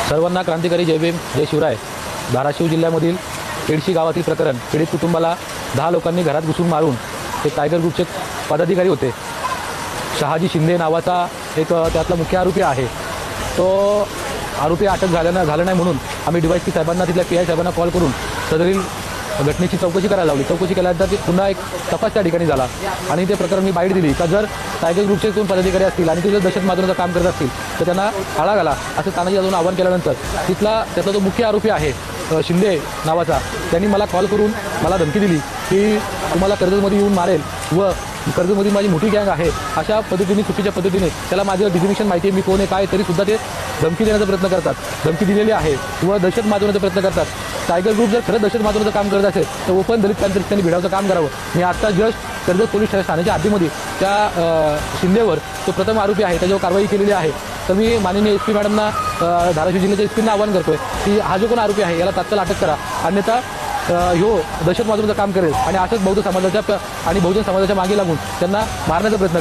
सर्वांना क्रांतिकारी जय भीम जय शिवराय। धाराशिव जिल्ह्यामधील केडशी गावातील प्रकरण, पीडित कुटुंबाला 10 लोकांनी घरात घुसून मारून ते टायगर ग्रुपचे पदाधिकारी होते। शहाजी शिंदे नावाचा एक त्यातला मुख्य आरोपी आहे। तो आरोपी अटक झालं नाही म्हणून आम्ही DYSP साहेबांना, तिथल्या PI साहेबांना कॉल करून सदरील घटनेची चौकशी करायला लावली। चौकशी केल्यानंतर पुन्हा एक तपास त्या ठिकाणी झाला आणि ते प्रकरण मी बाईट दिली का जर टायगर ग्रुपचे कोण पदाधिकारी असतील आणि ते जर दहशत माजवण्याचं काम करत असतील तर त्यांना आळा घाला असं तानाजी जाधवनं आवाहन केल्यानंतर त्यातला जो मुख्य आरोपी आहे शिंदे नावाचा, त्यांनी मला कॉल करून मला धमकी दिली की तुम्हाला कर्जतमध्ये येऊन मारेल व कर्जतमध्ये माझी मोठी गँग आहे, अशा पद्धतीने चुकीच्या पद्धतीने त्याला माझं डिजिग्नेशन माहिती आहे, मी कोण आहे काय, तरीसुद्धा ते धमकी देण्याचा प्रयत्न करतात, धमकी दिलेली आहे व दहशत माजवण्याचा प्रयत्न करतात। टायगर ग्रुप जर खरंच दहशत माजवण्याचं काम करत असेल तर ओपन दलित त्यांनी भिडावचं काम करावं। मी आत्ता जस्ट कर्जत पोलीस ठाण्याच्या हद्दीमध्ये त्या शिंदेवर तो प्रथम आरोपी आहे त्याच्यावर कारवाई केलेली आहे। तर मी माननीय SP मॅडमना, धाराशिव जिल्ह्याच्या SPना आवाहन करतोय की हा जो कोण आरोपी आहे याला तात्काळ अटक करा, अन्यथा ह्यो दहशत माजवण्याचं काम करेल आणि असंच बौद्ध समाजाच्या आणि बहुजन समाजाच्या मागे लागून त्यांना मारण्याचा प्रयत्न